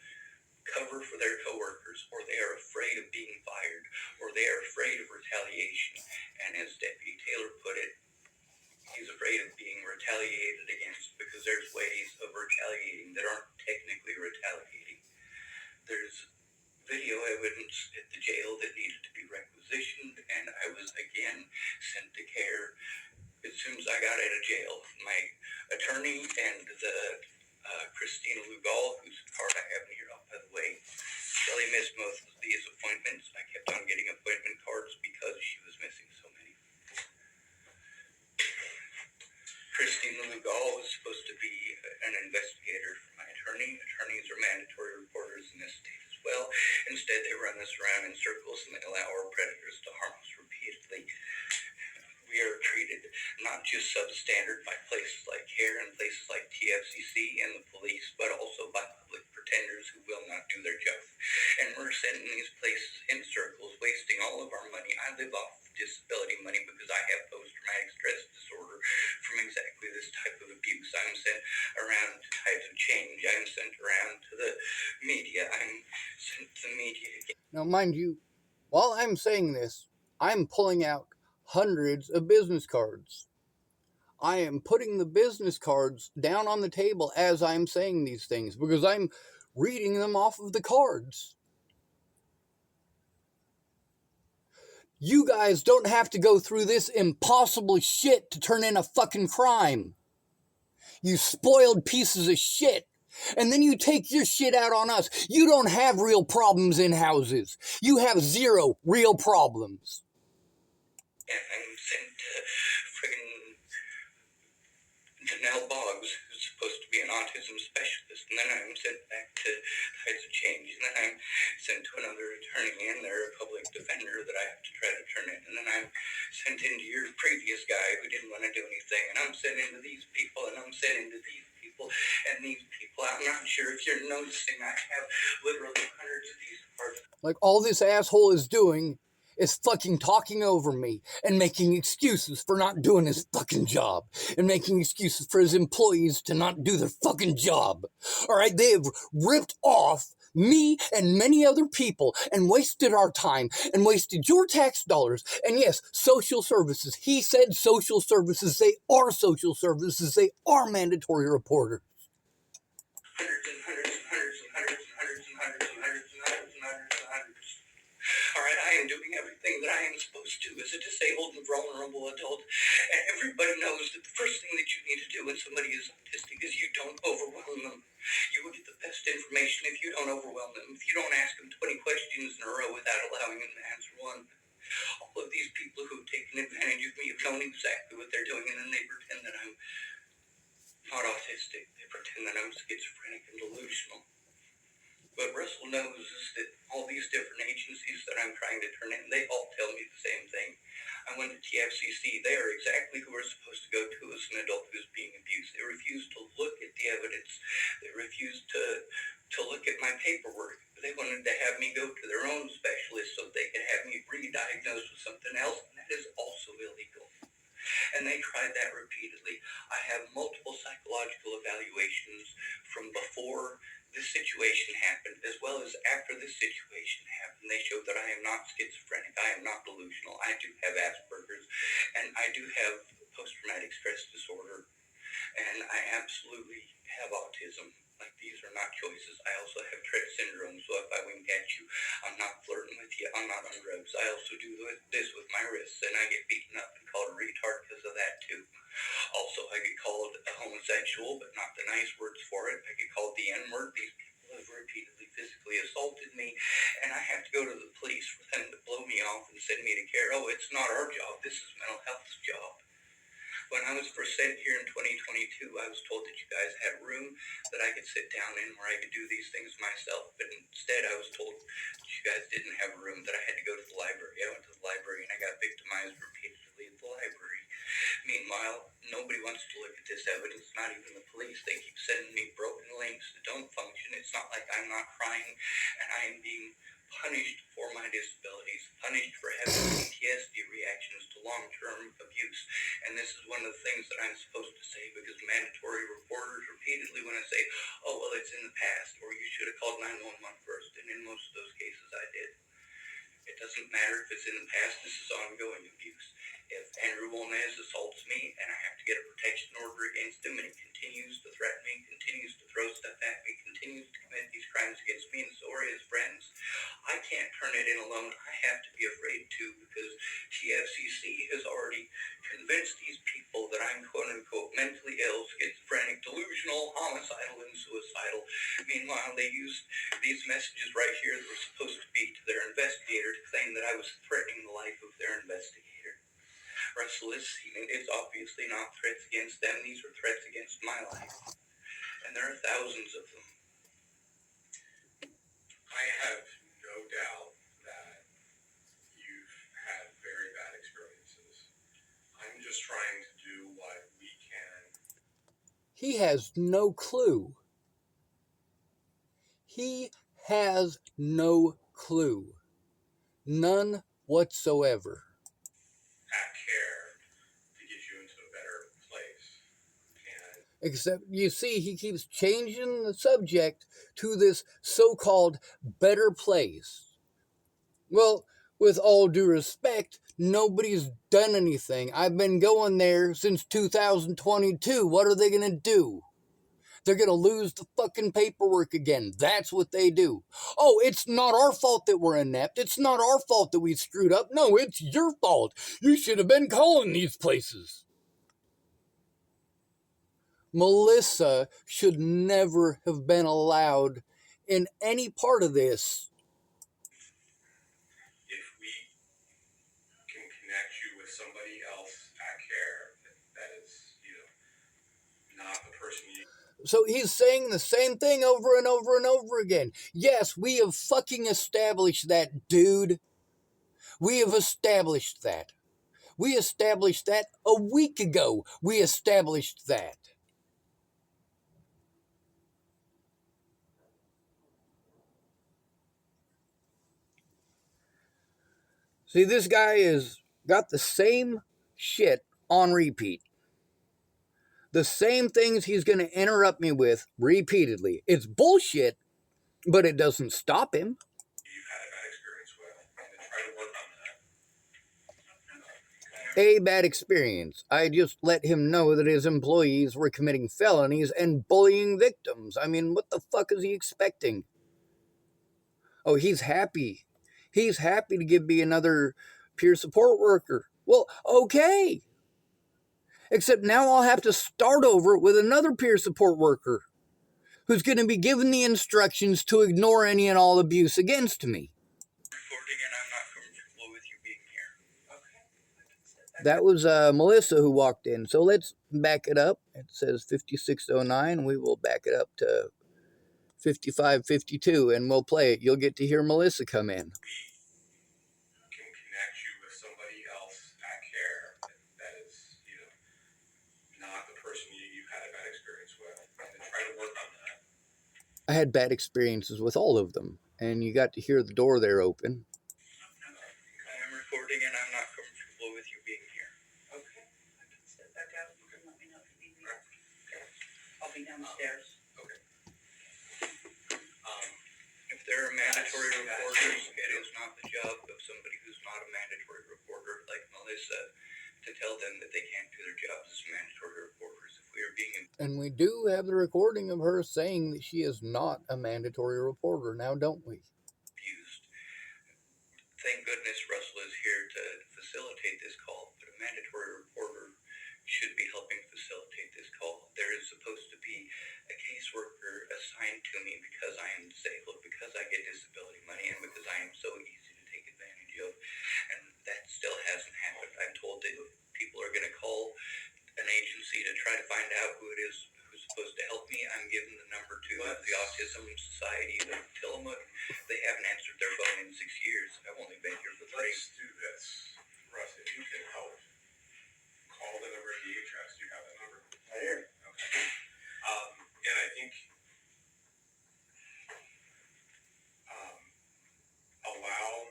cover for their coworkers, or they are afraid of being fired, or they are afraid of retaliation. And as Deputy Taylor put it, he's afraid of being retaliated against because there's ways of retaliating that aren't technically retaliating. There's video evidence at the jail that needed to be requisitioned, and I was again sent to care as soon as I got out of jail. My attorney and the Christina Lugal, whose card I have here, by the way, Shelley missed most of these appointments. I kept on getting appointment cards because she was missing so many. Christina Lugal was supposed to be an investigator for my attorney. Attorneys are mandatory reporters in this state as well. Instead, they run us around in circles and they allow our predators to harm us repeatedly. We are treated not just substandard by places like CARE and places like TFCC and the police, but also by public pretenders who will not do their job. And we're sent in these places in circles, wasting all of our money. I live off disability money because I have post-traumatic stress disorder from exactly this type of abuse. I'm sent around to types of change. I'm sent around to the media. I'm sent to the media again. Now, mind you, while I'm saying this, I'm pulling out hundreds of business cards. I am putting the business cards down on the table as I'm saying these things because I'm reading them off of the cards. You guys don't have to go through this impossible shit to turn in a fucking crime. You spoiled pieces of shit. And then you take your shit out on us. You don't have real problems in houses. You have zero real problems. And I'm sent to friggin' Janelle Boggs, who's supposed to be an autism specialist, and then I'm sent back to Tides of Change, and then I'm sent to another attorney, and they're a public defender that I have to try to turn in, and then I'm sent into your previous guy who didn't want to do anything, and I'm sent into these people, and I'm sent into these people, and these people. I'm not sure if you're noticing, I have literally hundreds of these cards. Like, all this asshole is doing is fucking talking over me and making excuses for not doing his fucking job and making excuses for his employees to not do their fucking job. All right, they have ripped off me and many other people and wasted our time and wasted your tax dollars. And yes, social services. He said social services. They are social services. They are mandatory reporters. Hundreds and hundreds and hundreds and hundreds and hundreds and hundreds and hundreds and hundreds and hundreds and hundreds. All right, I am doing everything that I am supposed to as a disabled and vulnerable adult. And everybody knows that the first thing that you need to do when somebody is autistic is you don't overwhelm them. You will get the best information if you don't overwhelm them. If you don't ask them 20 questions in a row without allowing them to answer one. All of these people who've taken advantage of me have known exactly what they're doing, and then they pretend that I'm not autistic. They pretend that I'm schizophrenic and delusional. What Russell knows is that all these different agencies that I'm trying to turn in, they all tell me the same thing. I went to TFCC. They are exactly who we're supposed to go to as an adult who's being abused. They refuse to look at the evidence. They refuse to look at my paperwork. They wanted to have me go to their own specialist so they could have me re-diagnosed with something else, and that is also illegal. And they tried that repeatedly. I have multiple psychological evaluations from before this situation happened, as well as after this situation happened. They show that I am not schizophrenic. I am not delusional. I do have Asperger's, and I do have post-traumatic stress disorder. And I absolutely have autism. Like, these are not choices. I also have Tourette syndrome, so if I wink at you, I'm not flirting with you. I'm not on drugs. I also do this with my wrists, and I get beaten up and called a retard because of that, too. Also, I get called a homosexual, but not the nice words for it. I get called the N-word. These people have repeatedly physically assaulted me, and I have to go to the police for them to blow me off and send me to care. Oh, it's not our job. This is mental health's job. When I was first sent here in 2022, I was told that you guys had a room that I could sit down in where I could do these things myself. But instead, I was told that you guys didn't have a room, that I had to go to the library. I went to the library and I got victimized repeatedly at the library. Meanwhile, nobody wants to look at this evidence, not even the police. They keep sending me broken links that don't function. It's not like I'm not crying and I am being punished for my disabilities, punished for having PTSD reactions to long-term abuse. And this is one of the things that I'm supposed to say, because mandatory reporters repeatedly, when I say, oh, well, it's in the past, or you should have called 911 first, and in most of those cases I did. It doesn't matter if it's in the past, this is ongoing abuse. If Andrew Wonez assaults me and I have to get a protection order against him, and he continues to threaten me, continues to throw stuff at me, continues to commit these crimes against me, and so are his friends, I can't turn it in alone. I have to be afraid too, because TFCC has already convinced these people that I'm quote-unquote mentally ill, schizophrenic, delusional, homicidal, and suicidal. Meanwhile, they used these messages right here that were supposed to be to their investigator to claim that I was threatening the life of their investigator. Russell, it's obviously not threats against them. These are threats against my life. And there are thousands of them. I have no doubt that you've had very bad experiences. I'm just trying to do what we can. He has no clue. He has no clue. None whatsoever. At care to get you into a better place. And Except, you see, he keeps changing the subject to this so-called better place. Well, with all due respect, nobody's done anything. I've been going there since 2022. What are they going to do? They're going to lose the fucking paperwork again. That's what they do. Oh, it's not our fault that we're inept. It's not our fault that we screwed up. No, it's your fault. You should have been calling these places. Melissa should never have been allowed in any part of this. if we can connect you with somebody else at care that is, not the person you. So he's saying the same thing over and over and over again. Yes, we have fucking established that, dude. We have established that. We established that a week ago. We established that. See, this guy has got the same shit on repeat. The same things he's going to interrupt me with repeatedly. It's bullshit, but it doesn't stop him. You've had a bad experience with, and to try to work on that. A bad experience. I just let him know that his employees were committing felonies and bullying victims. I mean, what the fuck is he expecting? Oh, he's happy. He's happy to give me another peer support worker. Well, okay. Except now I'll have to start over with another peer support worker who's going to be given the instructions to ignore any and all abuse against me. Recording, and I'm not comfortable with you being here. Okay. That was Melissa who walked in. So let's back it up. It says 5609. We will back it up to 5552 and we'll play it. You'll get to hear Melissa come in. We can connect you with somebody else at care that is, not the person you've had a bad experience with, and to try to work on that. I had bad experiences with all of them, and you got to hear the door there open. I'm recording, and I'm not comfortable with you being here. Okay. I can step back out. You can let me know if you need me. Okay. I'll be downstairs. Okay. If there are mandatory reporters, it is not the job of somebody who's not a mandatory reporter like Melissa to tell them that they can't do their jobs as mandatory reporters. If we we are being And we do have the recording of her saying that she is not a mandatory reporter now, don't we? abused. Thank goodness Russell is here to facilitate this call, but a mandatory reporter should be helping facilitate this call. There is supposed to be a caseworker assigned to me because I am disabled, because I get disability money, and because I am so easy to take advantage of. And that still hasn't happened. I'm told that people are going to call an agency to try to find out who it is who's supposed to help me. I'm given the number to the Autism Society of Tillamook. They haven't answered their phone in 6 years. I've only been here for 3. Let's do this. Russ, if you can help, call the number of DHS. Do you have that number? Right here. Okay. And I think allow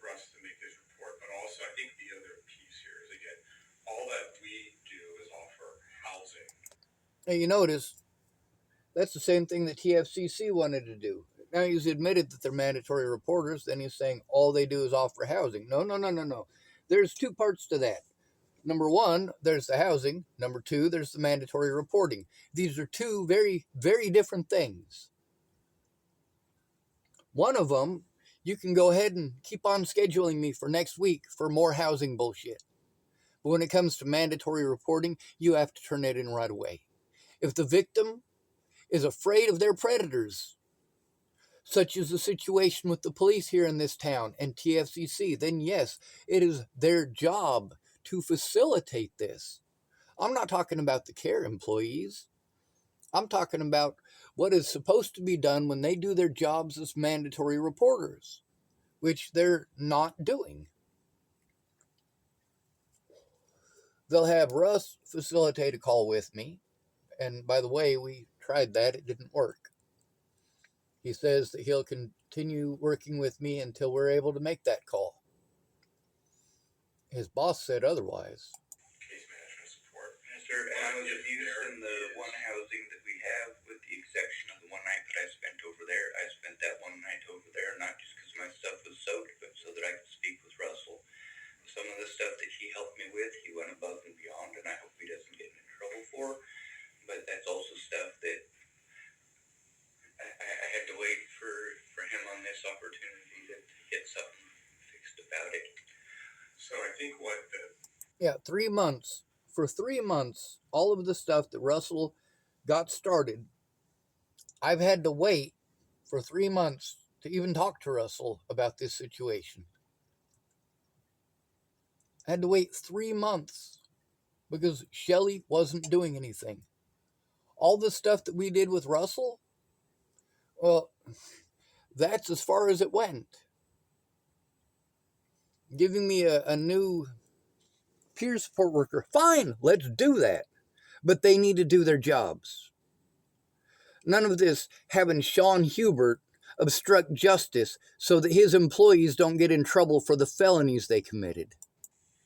Russ to make this report, but also I think the other piece here is, again, all that we do is offer housing. And you notice that's the same thing that TFCC wanted to do. Now he's admitted that they're mandatory reporters, then he's saying all they do is offer housing. No. There's 2 parts to that. Number 1, there's the housing. Number 2, there's the mandatory reporting. These are 2 very, very different things. One of them, you can go ahead and keep on scheduling me for next week for more housing bullshit. But when it comes to mandatory reporting, you have to turn it in right away. If the victim is afraid of their predators, such as the situation with the police here in this town and TFCC, then yes, it is their job to facilitate this. I'm not talking about the care employees. I'm talking about what is supposed to be done when they do their jobs as mandatory reporters, which they're not doing. They'll have Russ facilitate a call with me. And by the way, we tried that. It didn't work. He says that he'll continue working with me until we're able to make that call. His boss said otherwise. Case management support. Yes, sir. And I was abused in the one housing that we have, with the exception of the one night that I spent over there. I spent that one night over there not just because my stuff was soaked, but so that I could speak with Russell. Some of the stuff that he helped me with, he went above and beyond, and I hope he doesn't get in trouble for. But that's also stuff that I had to wait for him on this opportunity to get something fixed about it. So I think what the... Yeah, 3 months. For 3 months, all of the stuff that Russell got started, I've had to wait for 3 months to even talk to Russell about this situation. I had to wait 3 months because Shelley wasn't doing anything. All the stuff that we did with Russell, well, that's as far as it went. Giving me a new peer support worker, fine, let's do that. But they need to do their jobs. None of this having Sean Hubert obstruct justice so that his employees don't get in trouble for the felonies they committed.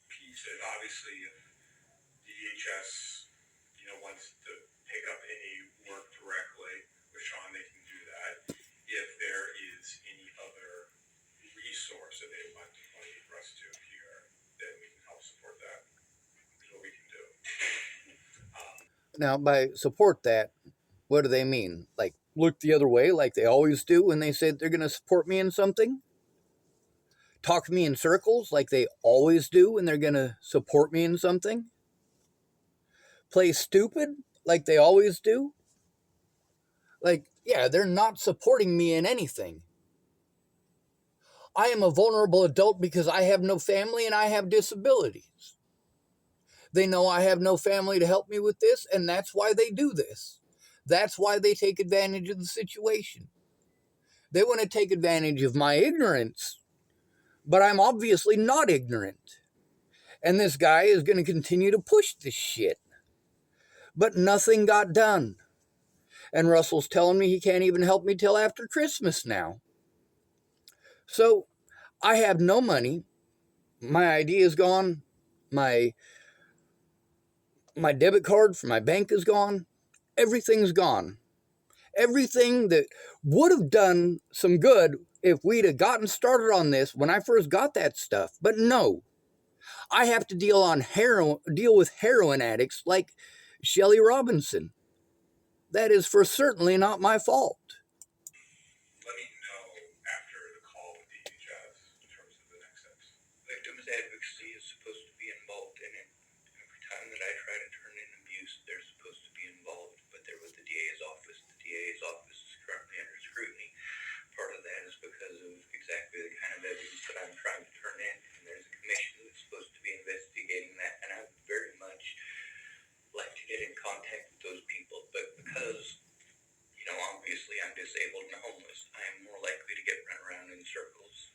piece that obviously if DHS, wants to pick up any work directly with Sean, they can do that. If there is any other resource that they want to point us to here, then we can help support that. That's what we can do. Now, by support that, what do they mean? Like, look the other way like they always do when they say they're going to support me in something? Talk to me in circles like they always do when they're going to support me in something? Play stupid like they always do? Like, yeah, they're not supporting me in anything. I am a vulnerable adult because I have no family and I have disabilities. They know I have no family to help me with this, and that's why they do this. That's why they take advantage of the situation. They want to take advantage of my ignorance, but I'm obviously not ignorant. And this guy is going to continue to push this shit. But nothing got done. And Russell's telling me he can't even help me till after Christmas now. So I have no money. My ID is gone. My debit card for my bank is gone. Everything's gone. Everything that would have done some good if we'd have gotten started on this when I first got that stuff. But no, I have to deal with heroin addicts like Shelley Robinson. That is for certainly not my fault. Let me know after the call with DHS in terms of the next steps. Victims advocacy is supposed to be involved in it. Every time that I try to turn in abuse, they're supposed to be involved, but they're with the DA's office. The DA's office is currently under scrutiny. Part of that is because of exactly the kind of evidence that I'm trying to turn in, and there's a commission that's supposed to be investigating that, and I would very much like to get in contact with those people, but because, obviously I'm disabled and homeless, I am more likely to get run around in circles.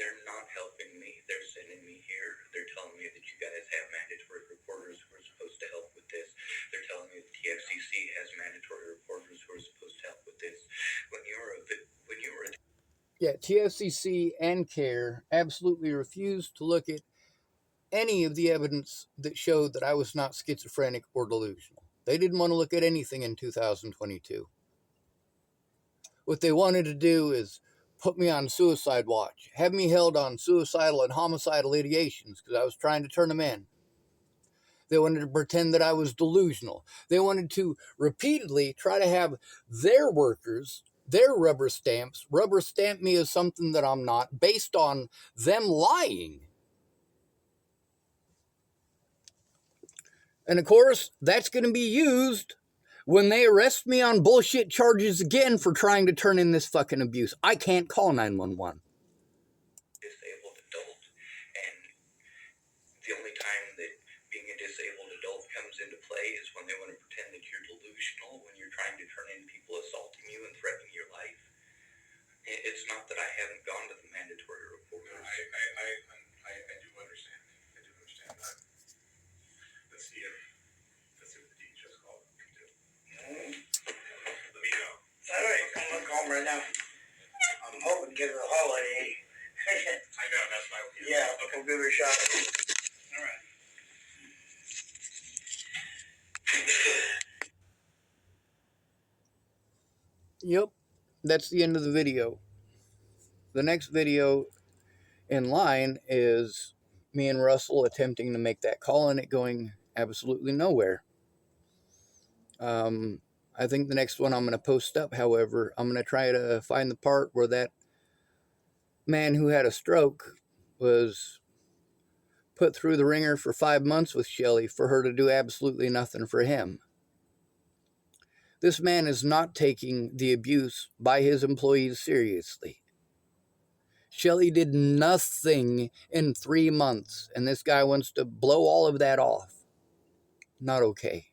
They're not helping me. They're sending me here. They're telling me that you guys have mandatory reporters who are supposed to help with this. They're telling me that TFCC has mandatory reporters who are supposed to help with this. Yeah, TFCC and CARE absolutely refused to look at any of the evidence that showed that I was not schizophrenic or delusional. They didn't want to look at anything in 2022. What they wanted to do is put me on suicide watch, have me held on suicidal and homicidal ideations because I was trying to turn them in. They wanted to pretend that I was delusional. They wanted to repeatedly try to have their workers, their rubber stamp me as something that I'm not, based on them lying. And of course, that's going to be used when they arrest me on bullshit charges again for trying to turn in this fucking abuse. I can't call 911. Disabled adult, and the only time that being a disabled adult comes into play is when they want to pretend that you're delusional when you're trying to turn in people assaulting you and threatening your life. It's not that I haven't gone to the mandatory reporters. No, I do understand. I do understand that. Let's see what the DHS call can do. Let me know. All right, I'm gonna call him right now. I'm hoping to get her a holiday. I know, that's my opinion. Yeah, Okay. we'll give her a shot. All right. Yep, that's the end of the video. The next video in line is me and Russell attempting to make that call and it going absolutely nowhere. I think the next one I'm going to post up, however, I'm going to try to find the part where that man who had a stroke was put through the ringer for 5 months with Shelley for her to do absolutely nothing for him. This man is not taking the abuse by his employees seriously. Shelley did nothing in 3 months, and this guy wants to blow all of that off. Not okay.